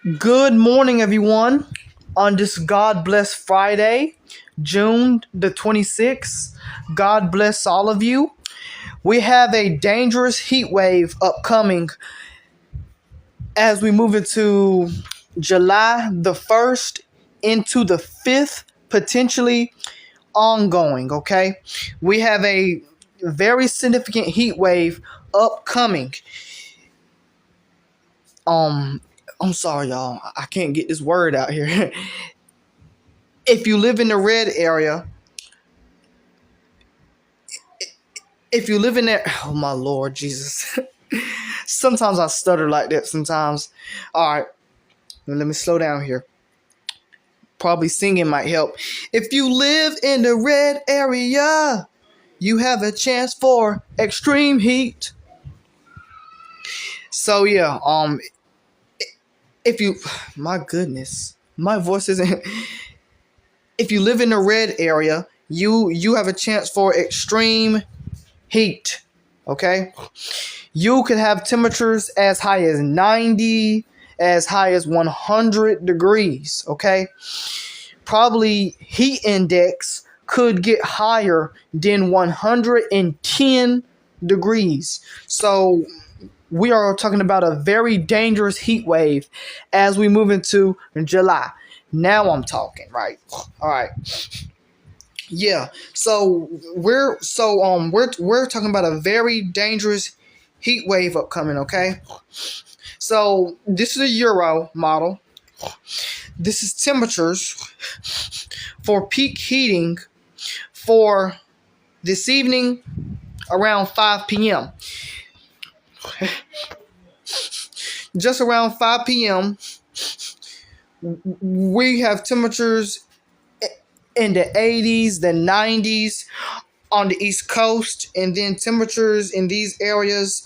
Good morning, everyone. On this God bless Friday, June the 26th, God bless all of you. We have a dangerous heat wave upcoming as we move into July the 1st into the 5th, potentially ongoing. Okay, we have a very significant heat wave upcoming. I'm sorry, y'all. I can't get this word out here. If you live in the red area, if you live in there, oh my Lord Jesus. Sometimes I stutter like that sometimes. All right, let me slow down here. Probably singing might help. If you live in the red area, you have a chance for extreme heat. So yeah, if you, my goodness, my voice isn't. If you live in the red area, you have a chance for extreme heat. Okay, you could have temperatures as high as 90, as high as 100 degrees. Okay, probably heat index could get higher than 110 degrees. So we are talking about a very dangerous heat wave as we move into July. Now I'm talking, right? All right. Yeah. So we're talking about a very dangerous heat wave upcoming, okay? So this is a Euro model. This is temperatures for peak heating for this evening around 5 p.m. Just around 5 p.m. we have temperatures in the 80s, the 90s on the East Coast, and then temperatures in these areas.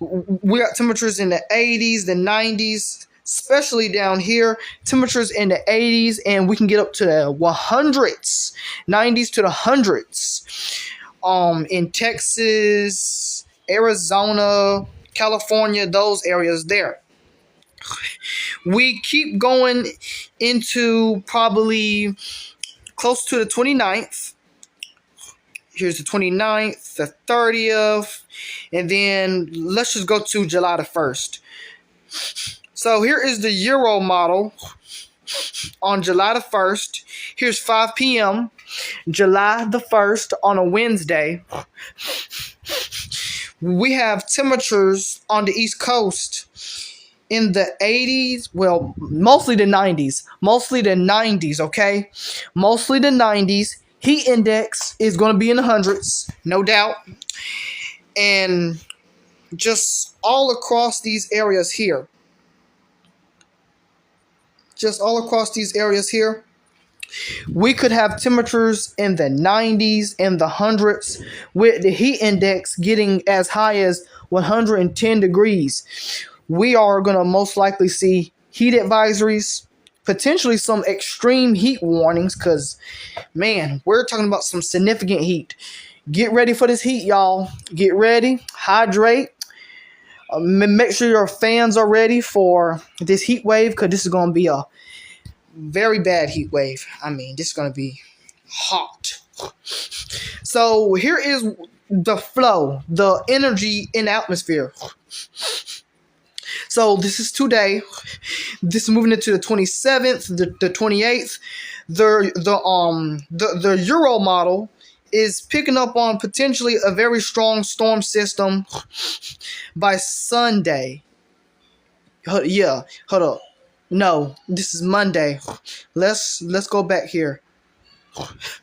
We got temperatures in the 80s, the 90s, especially down here, temperatures in the 80s, and we can get up to the 100s, 90s to the 100s. In Texas, Arizona, California, those areas there. We keep going into probably close to the 29th. Here's the 29th, the 30th, and then let's just go to July the 1st. So here is the Euro model on July the 1st. Here's 5 p.m. July the 1st on a Wednesday. We have temperatures on the East Coast in the 80s, well, mostly the 90s. Mostly the 90s, okay? Mostly the 90s. Heat index is going to be in the hundreds, no doubt. And just all across these areas here. Just all across these areas here. We could have temperatures in the 90s and the hundreds with the heat index getting as high as 110 degrees. We are going to most likely see heat advisories, potentially some extreme heat warnings, because, man, we're talking about some significant heat. Get ready for this heat, y'all. Get ready. Hydrate. Make sure your fans are ready for this heat wave, because this is going to be a very bad heat wave. I mean, this is going to be hot. So here is the flow, the energy in the atmosphere. So this is today. This is moving into the 27th, the 28th. The Euro model is picking up on potentially a very strong storm system by Sunday. Yeah, hold up. No, this is Monday. Let's go back here.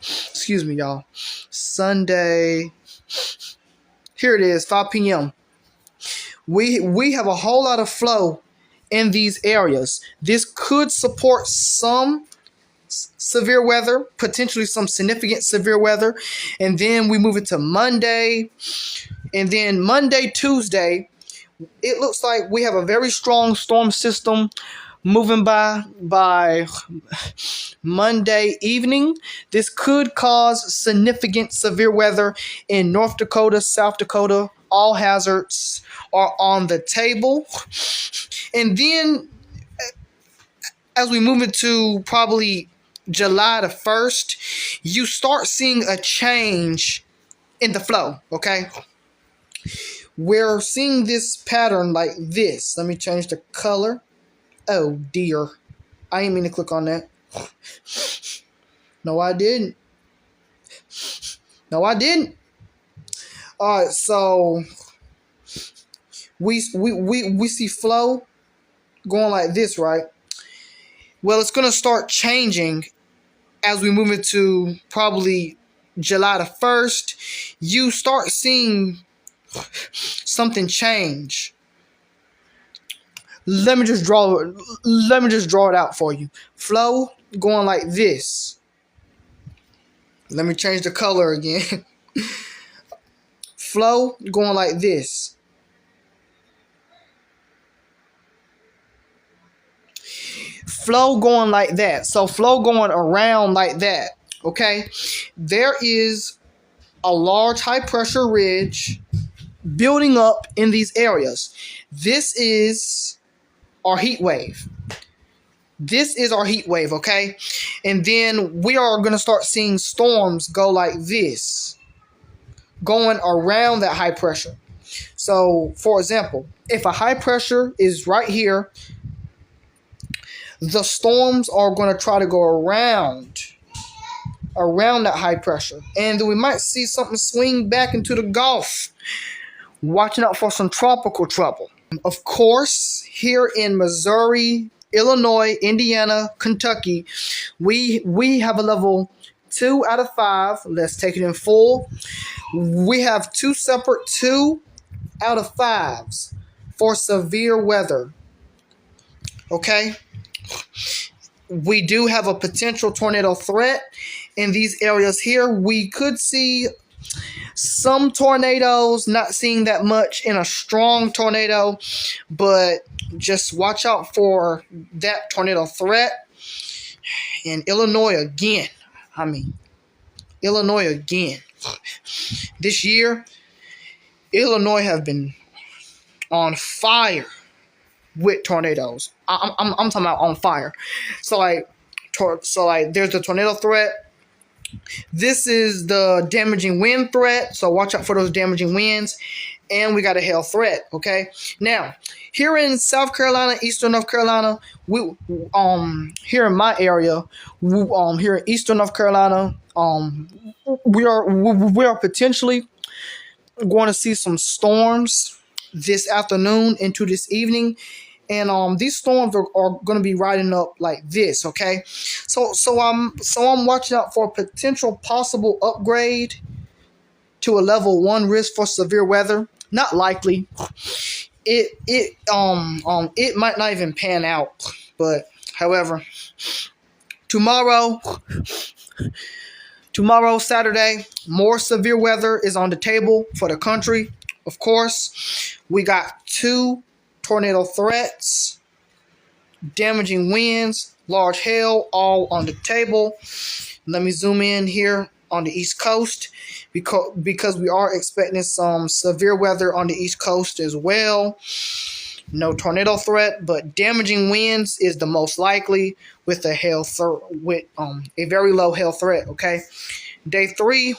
Excuse me, y'all. Sunday. Here it is, 5 p.m. We have a whole lot of flow in these areas. This could support some severe weather, potentially some significant severe weather. And then we move it to Monday. And then Monday, Tuesday, it looks like we have a very strong storm system moving by Monday evening. This could cause significant severe weather in North Dakota, South Dakota. All hazards are on the table. And then as we move into probably July the 1st, you start seeing a change in the flow, okay? We're seeing this pattern like this. Let me change the color. Oh dear. I didn't mean to click on that. No, I didn't. No, I didn't. Alright, so we see flow going like this, right? Well, it's gonna start changing as we move into probably July the 1st. You start seeing something change. Let me just draw it out for you. Flow going like this. Let me change the color again. Flow going like this. Flow going like that. So flow going around like that. Okay? There is a large high pressure ridge building up in these areas. This is our heat wave. This is our heat wave, okay? And then we are going to start seeing storms go like this, going around that high pressure. So, for example, if a high pressure is right here, the storms are going to try to go around that high pressure. And then we might see something swing back into the Gulf. Watching out for some tropical trouble. Of course, here in Missouri, Illinois, Indiana, Kentucky, we have a level 2 out of 5. Let's take it in full. We have 2 separate 2 out of 5s for severe weather. Okay? We do have a potential tornado threat in these areas here. We could see some tornadoes, not seeing that much in a strong tornado, but just watch out for that tornado threat. In Illinois again. Illinois again. This year, Illinois have been on fire with tornadoes. I'm talking about on fire. So there's the tornado threat. This is the damaging wind threat, so watch out for those damaging winds. And we got a hail threat, okay? Now, here in South Carolina, Eastern North Carolina, here in my area, here in Eastern North Carolina, we are potentially going to see some storms this afternoon into this evening. And these storms are going to be riding up like this, okay? So I'm watching out for a potential possible upgrade to a level 1 risk for severe weather. Not likely. It might not even pan out. But however, tomorrow, Saturday, more severe weather is on the table for the country. Of course, we got 2 tornado threats, damaging winds, large hail, all on the table. Let me zoom in here on the East Coast because we are expecting some severe weather on the East Coast as well. No tornado threat, but damaging winds is the most likely with a a very low hail threat. Okay, day 3,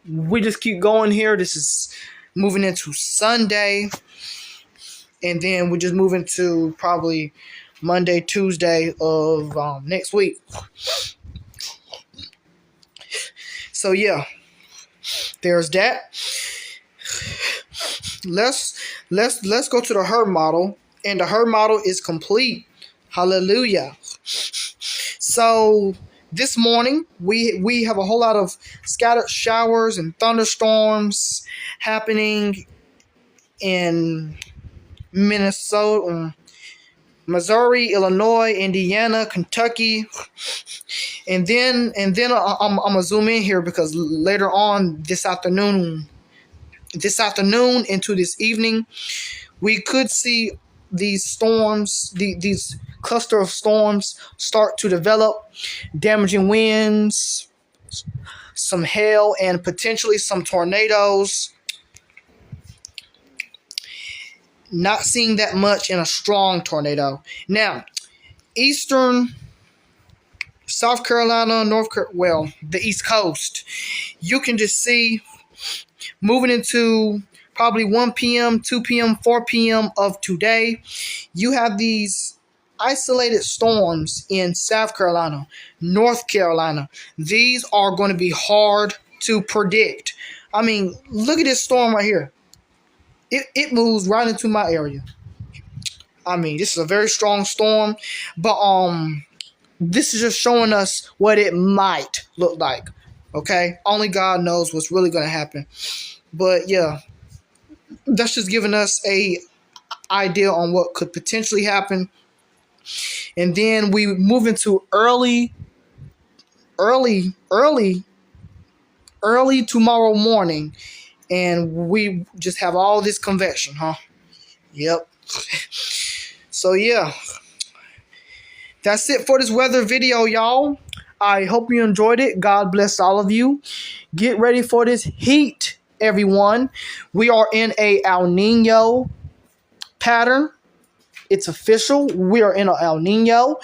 we just keep going here. This is moving into Sunday. And then we just move into probably Monday, Tuesday of next week. So yeah, there's that. Let's go to the Herd model, and the Herd model is complete. Hallelujah. So this morning we have a whole lot of scattered showers and thunderstorms happening in Minnesota, Missouri, Illinois, Indiana, Kentucky, and then I'm gonna zoom in here because later on this afternoon into this evening, we could see these storms, these cluster of storms start to develop, damaging winds, some hail, and potentially some tornadoes. Not seeing that much in a strong tornado. Now, eastern South Carolina, the East Coast, you can just see moving into probably 1 p.m., 2 p.m., 4 p.m. of today, you have these isolated storms in South Carolina, North Carolina. These are going to be hard to predict. I mean, look at this storm right here. It moves right into my area. I mean, this is a very strong storm, but this is just showing us what it might look like. Okay, only God knows what's really going to happen. But yeah, that's just giving us a idea on what could potentially happen. And then we move into early tomorrow morning, and we just have all this convection, huh? Yep. So yeah, that's it for this weather video, y'all. I hope you enjoyed it. God bless all of you. Get ready for this heat, everyone. We are in a El Nino pattern. It's official. We are in an El Nino.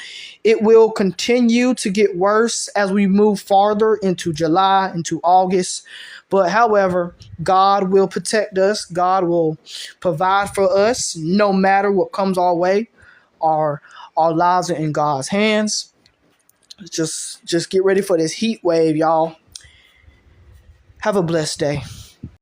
It will continue to get worse as we move farther into July, into August. But however, God will protect us. God will provide for us no matter what comes our way. Our lives are in God's hands. Just get ready for this heat wave, y'all. Have a blessed day.